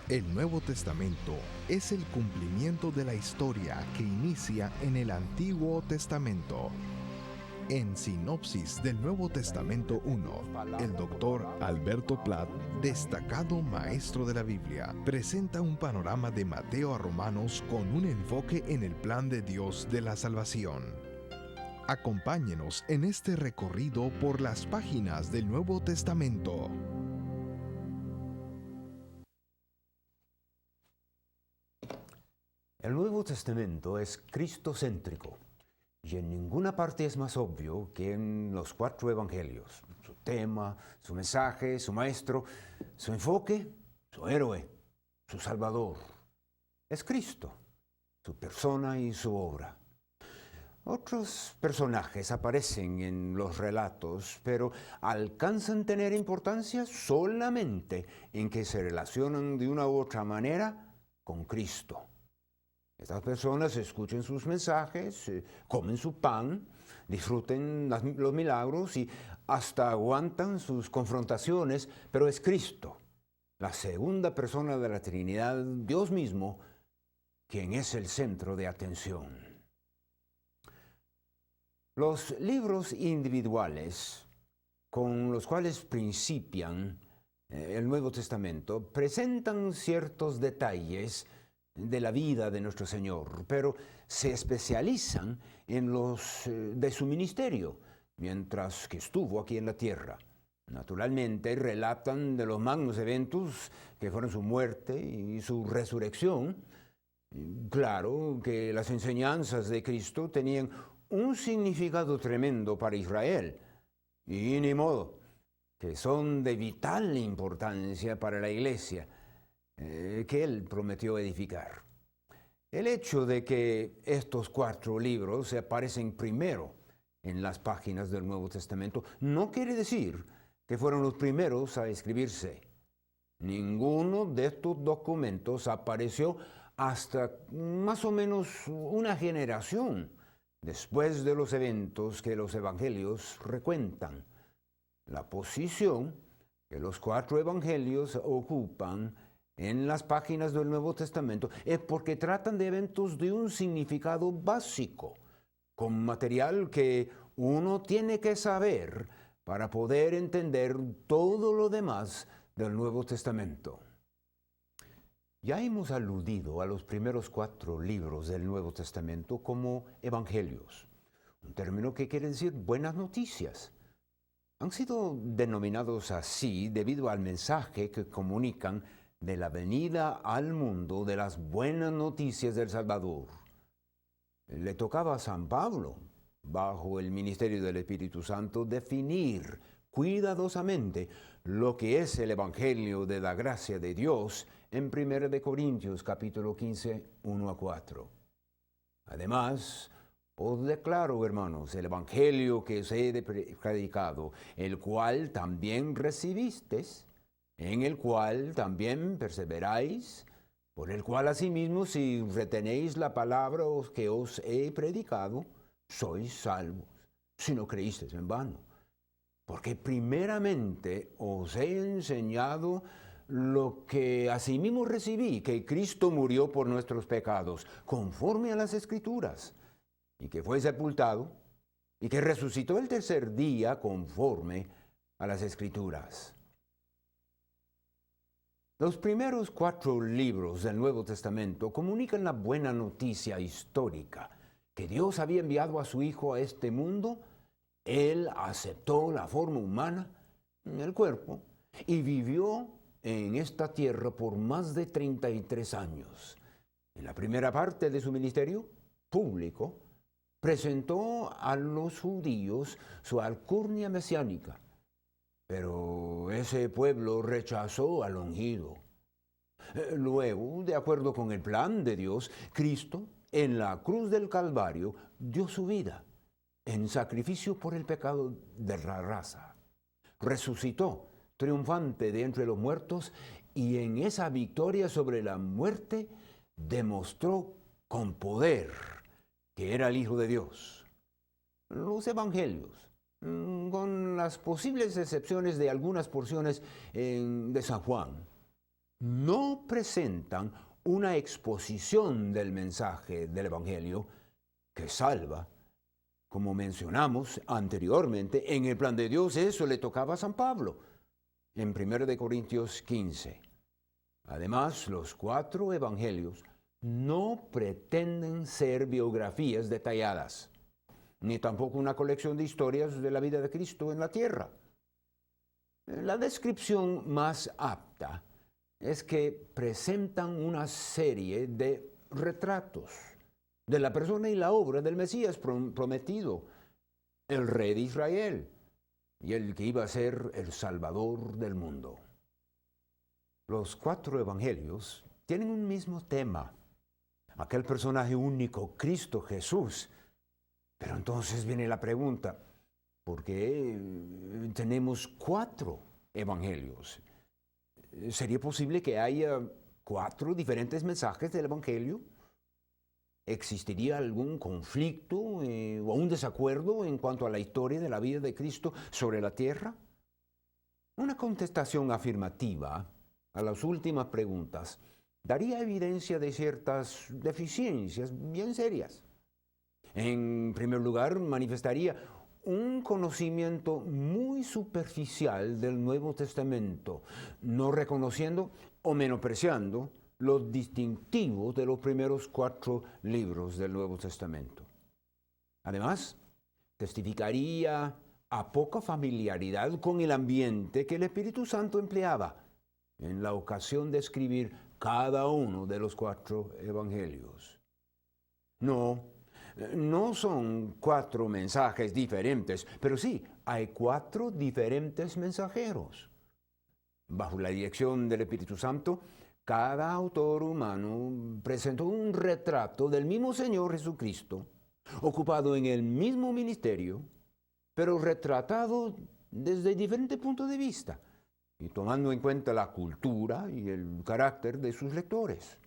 El Nuevo Testamento es el cumplimiento de la historia que inicia en el Antiguo Testamento. En Sinopsis del Nuevo Testamento 1, el doctor Alberto Platt, destacado maestro de la Biblia, presenta un panorama de Mateo a Romanos con un enfoque en el plan de Dios de la salvación. Acompáñenos en este recorrido por las páginas del Nuevo Testamento. El Nuevo Testamento es cristocéntrico y en ninguna parte es más obvio que en los 4 evangelios. Su tema, su mensaje, su maestro, su enfoque, su héroe, su salvador. Es Cristo, su persona y su obra. Otros personajes aparecen en los relatos, pero alcanzan a tener importancia solamente en que se relacionan de una u otra manera con Cristo. Estas personas escuchan sus mensajes, comen su pan, disfruten los milagros y hasta aguantan sus confrontaciones, pero es Cristo, la segunda persona de la Trinidad, Dios mismo, quien es el centro de atención. Los libros individuales con los cuales principian el Nuevo Testamento presentan ciertos detalles de la vida de nuestro Señor, pero se especializan en los de su ministerio, mientras que estuvo aquí en la tierra. Naturalmente relatan de los magnos eventos que fueron su muerte y su resurrección. Claro que las enseñanzas de Cristo tenían un significado tremendo para Israel, y ni modo, que son de vital importancia para la iglesia que él prometió edificar. El hecho de que estos 4 libros se aparecen primero en las páginas del Nuevo Testamento no quiere decir que fueron los primeros a escribirse. Ninguno de estos documentos apareció hasta más o menos una generación después de los eventos que los evangelios recuentan. La posición que los 4 evangelios ocupan en las páginas del Nuevo Testamento es porque tratan de eventos de un significado básico, con material que uno tiene que saber para poder entender todo lo demás del Nuevo Testamento. Ya hemos aludido a los primeros 4 libros del Nuevo Testamento como evangelios, un término que quiere decir buenas noticias. Han sido denominados así debido al mensaje que comunican de la venida al mundo de las buenas noticias del Salvador. Le tocaba a San Pablo, bajo el ministerio del Espíritu Santo, definir cuidadosamente lo que es el Evangelio de la gracia de Dios en 1 Corintios capítulo 15, 1 a 4. Además, os declaro, hermanos, el Evangelio que os he predicado, el cual también recibisteis, en el cual también perseveráis, por el cual asimismo si retenéis la palabra que os he predicado, sois salvos, si no creísteis en vano. Porque primeramente os he enseñado lo que asimismo recibí, que Cristo murió por nuestros pecados, conforme a las Escrituras, y que fue sepultado, y que resucitó el tercer día, conforme a las Escrituras. Los primeros 4 libros del Nuevo Testamento comunican la buena noticia histórica, que Dios había enviado a su Hijo a este mundo. Él aceptó la forma humana, el cuerpo, y vivió en esta tierra por más de 33 años. En la primera parte de su ministerio público, presentó a los judíos su alcurnia mesiánica, pero ese pueblo rechazó al ungido. Luego, de acuerdo con el plan de Dios, Cristo, en la cruz del Calvario, dio su vida en sacrificio por el pecado de la raza. Resucitó, triunfante de entre los muertos, y en esa victoria sobre la muerte demostró con poder que era el Hijo de Dios. Los evangelios, con las posibles excepciones de algunas porciones de San Juan, no presentan una exposición del mensaje del Evangelio que salva. Como mencionamos anteriormente, en el plan de Dios eso le tocaba a San Pablo en 1 Corintios 15. Además, los 4 evangelios no pretenden ser biografías detalladas, ni tampoco una colección de historias de la vida de Cristo en la tierra. La descripción más apta es que presentan una serie de retratos de la persona y la obra del Mesías prometido, el Rey de Israel, y el que iba a ser el Salvador del mundo. Los 4 evangelios tienen un mismo tema, aquel personaje único, Cristo Jesús. Pero entonces viene la pregunta, ¿por qué tenemos 4 evangelios? ¿Sería posible que haya 4 diferentes mensajes del evangelio? ¿Existiría algún conflicto o un desacuerdo en cuanto a la historia de la vida de Cristo sobre la tierra? Una contestación afirmativa a las últimas preguntas daría evidencia de ciertas deficiencias bien serias. En primer lugar, manifestaría un conocimiento muy superficial del Nuevo Testamento, no reconociendo o menospreciando los distintivos de los primeros 4 libros del Nuevo Testamento. Además, testificaría a poca familiaridad con el ambiente que el Espíritu Santo empleaba en la ocasión de escribir cada uno de los 4 evangelios. No son 4 mensajes diferentes, pero sí, hay 4 diferentes mensajeros. Bajo la dirección del Espíritu Santo, cada autor humano presentó un retrato del mismo Señor Jesucristo, ocupado en el mismo ministerio, pero retratado desde diferentes puntos de vista, y tomando en cuenta la cultura y el carácter de sus lectores.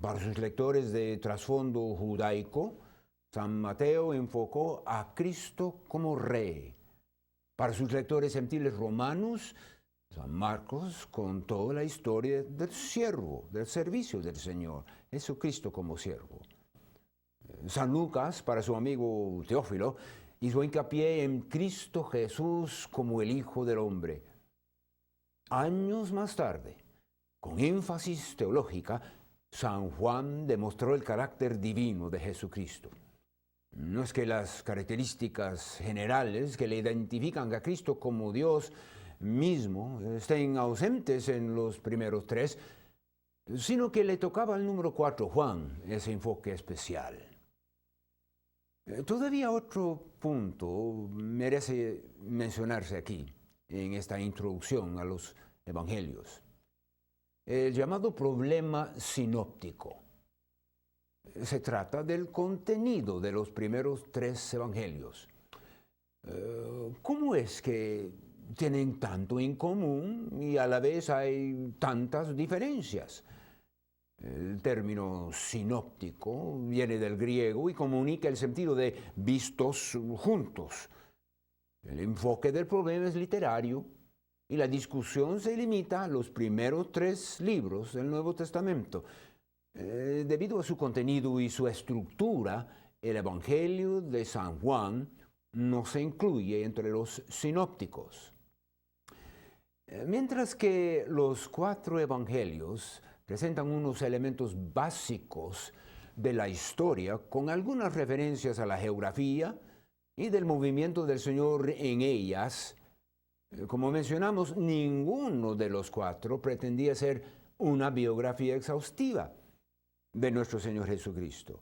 Para sus lectores de trasfondo judaico, San Mateo enfocó a Cristo como Rey. Para sus lectores gentiles romanos, San Marcos contó la historia del siervo, del servicio del Señor, Jesucristo como siervo. San Lucas, para su amigo Teófilo, hizo hincapié en Cristo Jesús como el Hijo del Hombre. Años más tarde, con énfasis teológica, San Juan demostró el carácter divino de Jesucristo. No es que las características generales que le identifican a Cristo como Dios mismo estén ausentes en los primeros 3, sino que le tocaba al número 4, Juan, ese enfoque especial. Todavía otro punto merece mencionarse aquí, en esta introducción a los evangelios. El llamado problema sinóptico. Se trata del contenido de los primeros 3 evangelios. ¿Cómo es que tienen tanto en común y a la vez hay tantas diferencias? El término sinóptico viene del griego y comunica el sentido de vistos juntos. El enfoque del problema es literario y la discusión se limita a los primeros 3 libros del Nuevo Testamento. Debido a su contenido y su estructura, el Evangelio de San Juan no se incluye entre los sinópticos. Mientras que los 4 evangelios presentan unos elementos básicos de la historia con algunas referencias a la geografía y del movimiento del Señor en ellas, como mencionamos, ninguno de los 4 pretendía ser una biografía exhaustiva de nuestro Señor Jesucristo.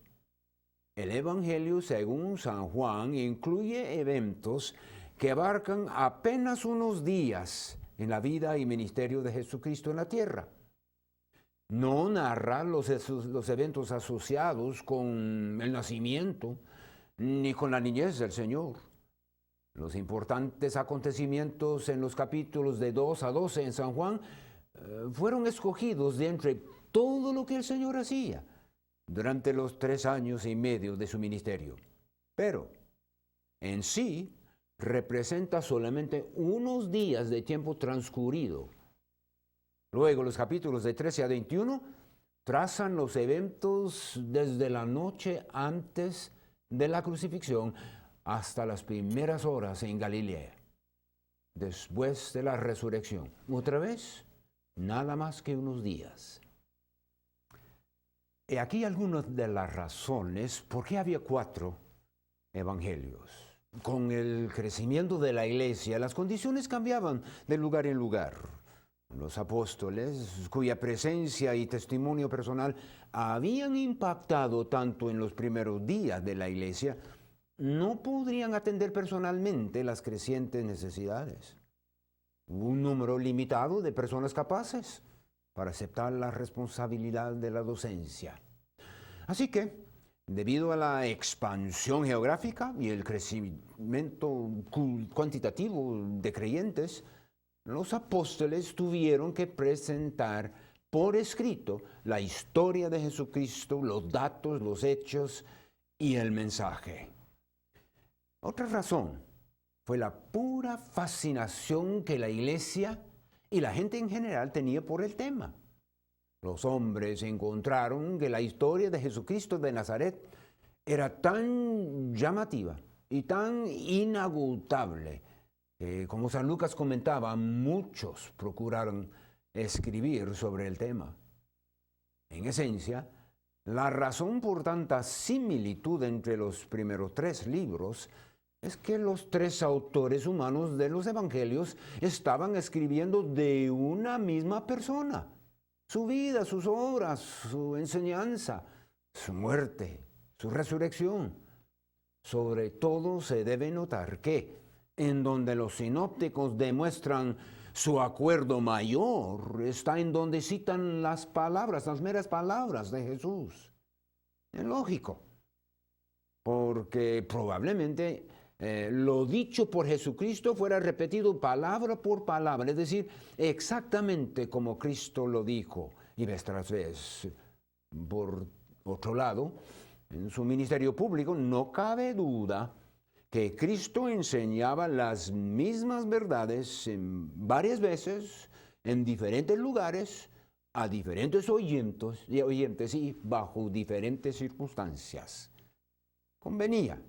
El Evangelio, según San Juan, incluye eventos que abarcan apenas unos días en la vida y ministerio de Jesucristo en la tierra. No narra los eventos asociados con el nacimiento ni con la niñez del Señor. Los importantes acontecimientos en los capítulos de 2 a 12 en San Juan fueron escogidos de entre todo lo que el Señor hacía durante los 3 años y medio de su ministerio. Pero en sí representa solamente unos días de tiempo transcurrido. Luego, los capítulos de 13 a 21 trazan los eventos desde la noche antes de la crucifixión hasta las primeras horas en Galilea, después de la resurrección. Otra vez, nada más que unos días. Y aquí algunas de las razones por qué había 4 evangelios. Con el crecimiento de la iglesia, las condiciones cambiaban de lugar en lugar. Los apóstoles, cuya presencia y testimonio personal habían impactado tanto en los primeros días de la iglesia, no podrían atender personalmente las crecientes necesidades. Hubo un número limitado de personas capaces para aceptar la responsabilidad de la docencia. Así que, debido a la expansión geográfica y el crecimiento cuantitativo de creyentes, los apóstoles tuvieron que presentar por escrito la historia de Jesucristo, los datos, los hechos y el mensaje. Otra razón fue la pura fascinación que la iglesia y la gente en general tenía por el tema. Los hombres encontraron que la historia de Jesucristo de Nazaret era tan llamativa y tan inagotable que, como San Lucas comentaba, muchos procuraron escribir sobre el tema. En esencia, la razón por tanta similitud entre los primeros 3 libros es que los 3 autores humanos de los evangelios estaban escribiendo de una misma persona. Su vida, sus obras, su enseñanza, su muerte, su resurrección. Sobre todo se debe notar que, en donde los sinópticos demuestran su acuerdo mayor, está en donde citan las palabras, las meras palabras de Jesús. Es lógico, porque probablemente lo dicho por Jesucristo fuera repetido palabra por palabra, es decir, exactamente como Cristo lo dijo, y vez tras vez. Por otro lado, en su ministerio público no cabe duda que Cristo enseñaba las mismas verdades varias veces, en diferentes lugares, a diferentes oyentes y bajo diferentes circunstancias. Convenía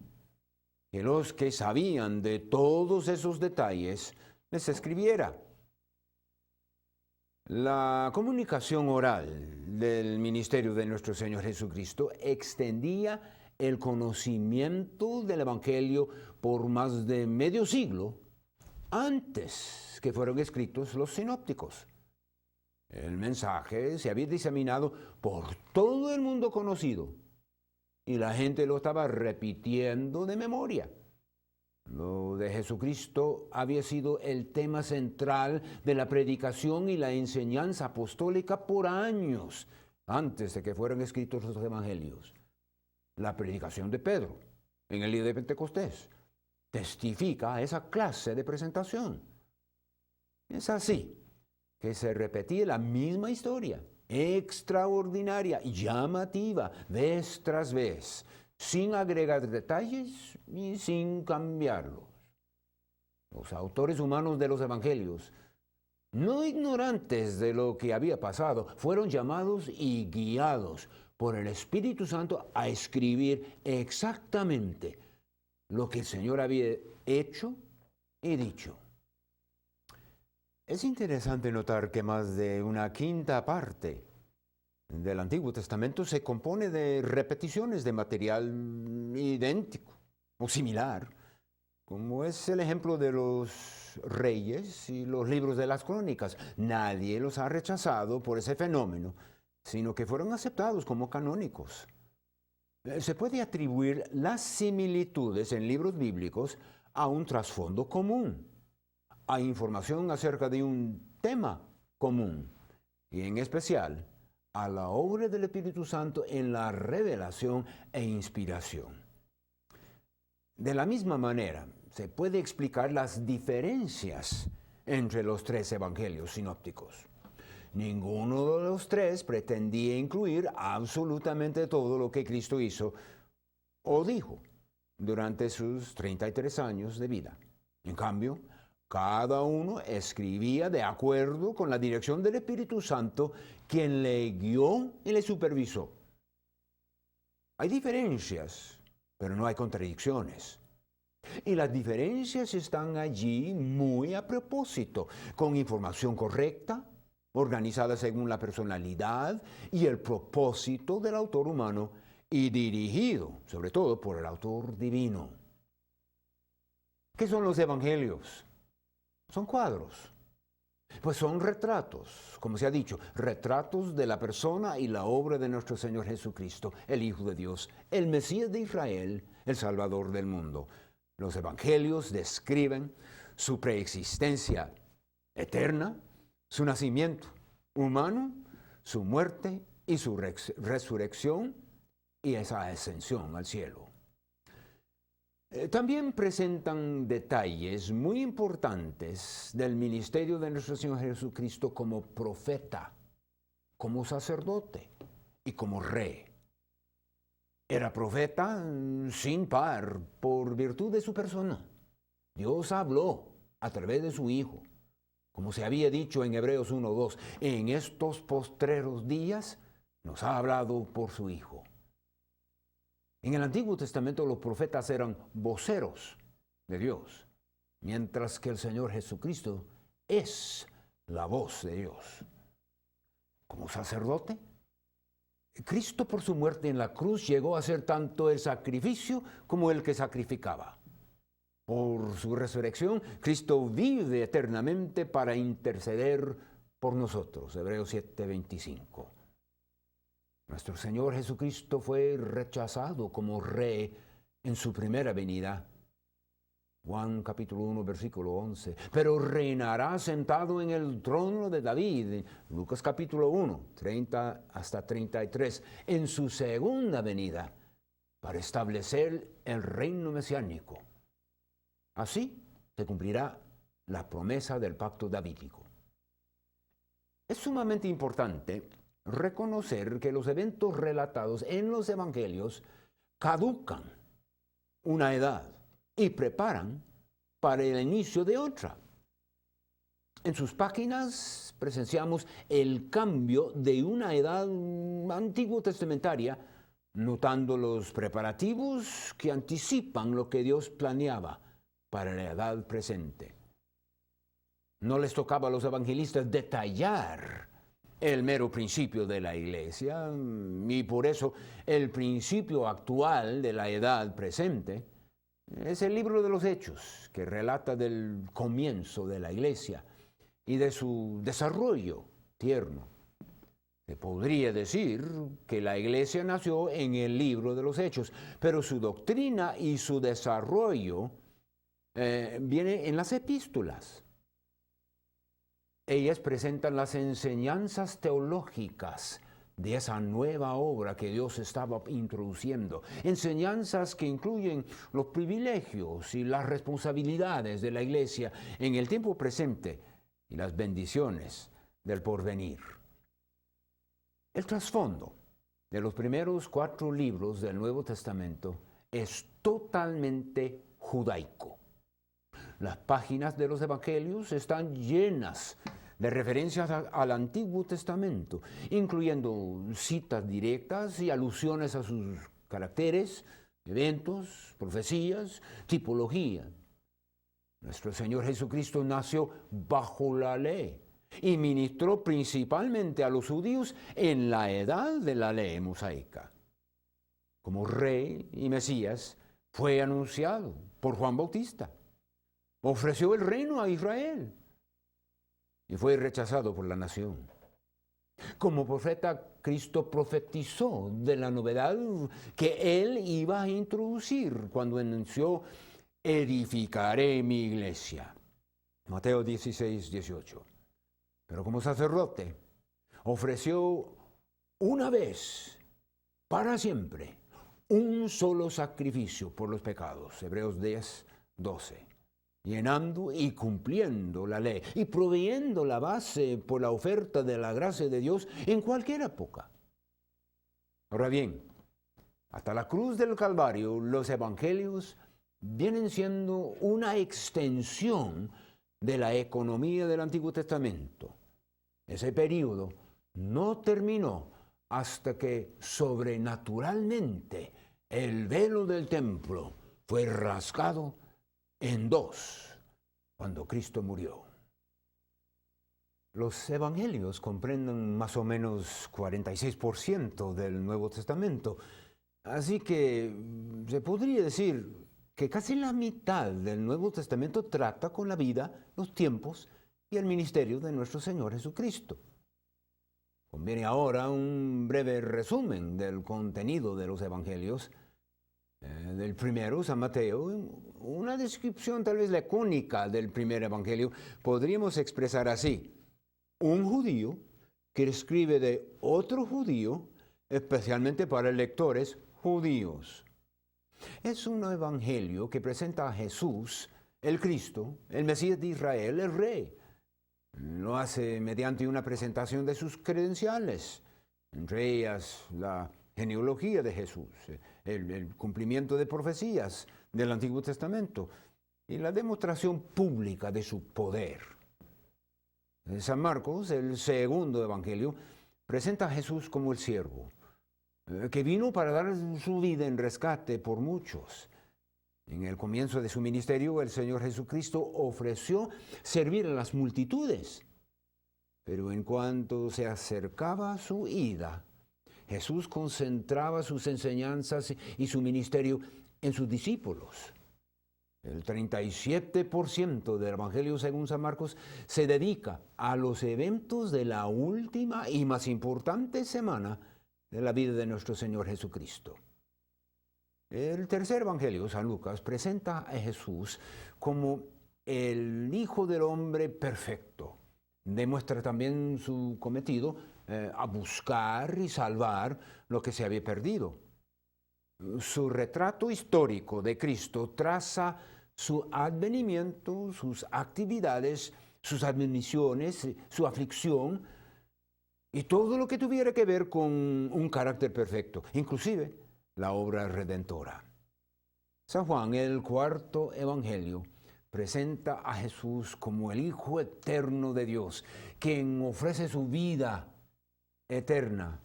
que los que sabían de todos esos detalles les escribiera. La comunicación oral del ministerio de nuestro Señor Jesucristo extendía el conocimiento del Evangelio por más de medio siglo antes que fueron escritos los sinópticos. El mensaje se había diseminado por todo el mundo conocido y la gente lo estaba repitiendo de memoria. Lo de Jesucristo había sido el tema central de la predicación y la enseñanza apostólica por años antes de que fueran escritos los evangelios. La predicación de Pedro en el día de Pentecostés testifica a esa clase de presentación. Es así que se repetía la misma historia, extraordinaria y llamativa, vez tras vez, sin agregar detalles y sin cambiarlos. Los autores humanos de los evangelios, no ignorantes de lo que había pasado, fueron llamados y guiados por el Espíritu Santo a escribir exactamente lo que el Señor había hecho y dicho. Es interesante notar que más de una quinta parte del Antiguo Testamento se compone de repeticiones de material idéntico o similar, como es el ejemplo de los reyes y los libros de las crónicas. Nadie los ha rechazado por ese fenómeno, sino que fueron aceptados como canónicos. Se puede atribuir las similitudes en libros bíblicos a un trasfondo común, a información acerca de un tema común, y en especial a la obra del Espíritu Santo en la revelación e inspiración. De la misma manera, se puede explicar las diferencias entre los 3 evangelios sinópticos. Ninguno de los 3 pretendía incluir absolutamente todo lo que Cristo hizo o dijo durante sus 33 años de vida. En cambio, Cada uno escribía de acuerdo con la dirección del Espíritu Santo, quien le guió y le supervisó. Hay diferencias, pero no hay contradicciones. Y las diferencias están allí muy a propósito, con información correcta, organizada según la personalidad y el propósito del autor humano y dirigido, sobre todo, por el autor divino. ¿Qué son los evangelios? Son cuadros. Pues son retratos, como se ha dicho, retratos de la persona y la obra de nuestro Señor Jesucristo, el Hijo de Dios, el Mesías de Israel, el Salvador del mundo. Los evangelios describen su preexistencia eterna, su nacimiento humano, su muerte y su resurrección y esa ascensión al cielo. También presentan detalles muy importantes del ministerio de nuestro Señor Jesucristo como profeta, como sacerdote y como rey. Era profeta sin par por virtud de su persona. Dios habló a través de su Hijo. Como se había dicho en Hebreos 1:2, en estos postreros días nos ha hablado por su Hijo. En el Antiguo Testamento los profetas eran voceros de Dios, mientras que el Señor Jesucristo es la voz de Dios. Como sacerdote, Cristo por su muerte en la cruz llegó a ser tanto el sacrificio como el que sacrificaba. Por su resurrección, Cristo vive eternamente para interceder por nosotros. Hebreos 7:25. Nuestro Señor Jesucristo fue rechazado como rey en su primera venida. Juan capítulo 1, versículo 11. Pero reinará sentado en el trono de David. Lucas capítulo 1, 30 hasta 33. En su segunda venida, para establecer el reino mesiánico. Así se cumplirá la promesa del pacto davídico. Es sumamente importante reconocer que los eventos relatados en los evangelios caducan una edad y preparan para el inicio de otra. En sus páginas presenciamos el cambio de una edad antiguo testamentaria, notando los preparativos que anticipan lo que Dios planeaba para la edad presente. No les tocaba a los evangelistas detallar el mero principio de la iglesia, y por eso el principio actual de la edad presente es el libro de los Hechos, que relata del comienzo de la iglesia y de su desarrollo tierno. Se podría decir que la iglesia nació en el libro de los Hechos, pero su doctrina y su desarrollo viene en las epístolas. Ellas presentan las enseñanzas teológicas de esa nueva obra que Dios estaba introduciendo. Enseñanzas que incluyen los privilegios y las responsabilidades de la iglesia en el tiempo presente y las bendiciones del porvenir. El trasfondo de los primeros 4 libros del Nuevo Testamento es totalmente judaico. Las páginas de los evangelios están llenas de referencias al Antiguo Testamento, incluyendo citas directas y alusiones a sus caracteres, eventos, profecías, tipología. Nuestro Señor Jesucristo nació bajo la ley y ministró principalmente a los judíos en la edad de la ley mosaica. Como rey y Mesías, fue anunciado por Juan Bautista. Ofreció el reino a Israel y fue rechazado por la nación. Como profeta, Cristo profetizó de la novedad que Él iba a introducir cuando anunció: edificaré mi iglesia. Mateo 16:18. Pero como sacerdote, ofreció una vez, para siempre, un solo sacrificio por los pecados. Hebreos 10:12. Llenando y cumpliendo la ley y proveyendo la base por la oferta de la gracia de Dios en cualquier época. Ahora bien, hasta la cruz del Calvario, los evangelios vienen siendo una extensión de la economía del Antiguo Testamento. Ese período no terminó hasta que sobrenaturalmente el velo del templo fue rasgado en dos cuando Cristo murió. Los evangelios comprenden más o menos 46% del Nuevo Testamento, así que se podría decir que casi la mitad del Nuevo Testamento trata con la vida, los tiempos y el ministerio de nuestro Señor Jesucristo. Conviene ahora un breve resumen del contenido de los evangelios. Del primero, San Mateo, una descripción tal vez lacónica del primer evangelio, podríamos expresar así: un judío que escribe de otro judío, especialmente para lectores judíos. Es un evangelio que presenta a Jesús, el Cristo, el Mesías de Israel, el Rey. Lo hace mediante una presentación de sus credenciales, entre ellas la genealogía de Jesús, el cumplimiento de profecías del Antiguo Testamento y la demostración pública de su poder. San Marcos, el segundo evangelio, presenta a Jesús como el siervo, que vino para dar su vida en rescate por muchos. En el comienzo de su ministerio, el Señor Jesucristo ofreció servir a las multitudes, pero en cuanto se acercaba a su ida, Jesús concentraba sus enseñanzas y su ministerio en sus discípulos. El 37% del Evangelio según San Marcos se dedica a los eventos de la última y más importante semana de la vida de nuestro Señor Jesucristo. El tercer Evangelio, San Lucas, presenta a Jesús como el Hijo del Hombre perfecto. Demuestra también su cometido a buscar y salvar lo que se había perdido. Su retrato histórico de Cristo traza su advenimiento, sus actividades, sus admoniciones, su aflicción y todo lo que tuviera que ver con un carácter perfecto, inclusive la obra redentora. San Juan, el cuarto evangelio, presenta a Jesús como el Hijo eterno de Dios, quien ofrece su vida eterna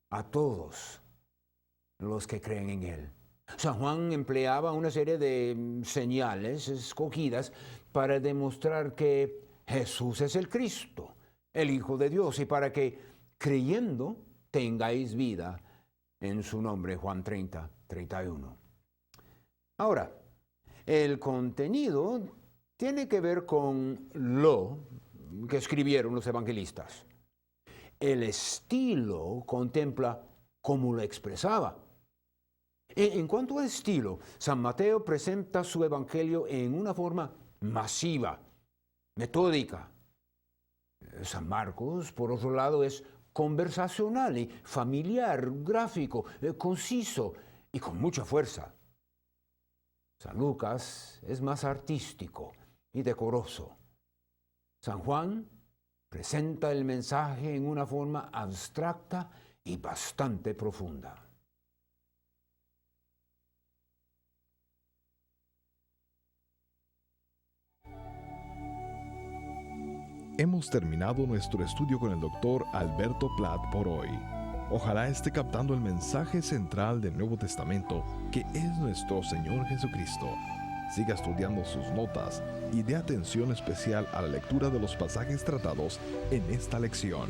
a todos los que creen en Él. San Juan empleaba una serie de señales escogidas para demostrar que Jesús es el Cristo, el Hijo de Dios, y para que, creyendo, tengáis vida en su nombre. Juan 30, 31. Ahora, el contenido tiene que ver con lo que escribieron los evangelistas. El estilo contempla cómo lo expresaba. En cuanto al estilo, San Mateo presenta su evangelio en una forma masiva, metódica. San Marcos, por otro lado, es conversacional y familiar, gráfico, conciso y con mucha fuerza. San Lucas es más artístico y decoroso. San Juan presenta el mensaje en una forma abstracta y bastante profunda. Hemos terminado nuestro estudio con el Dr. Alberto Platt por hoy. Ojalá esté captando el mensaje central del Nuevo Testamento, que es nuestro Señor Jesucristo. Siga estudiando sus notas y dé atención especial a la lectura de los pasajes tratados en esta lección.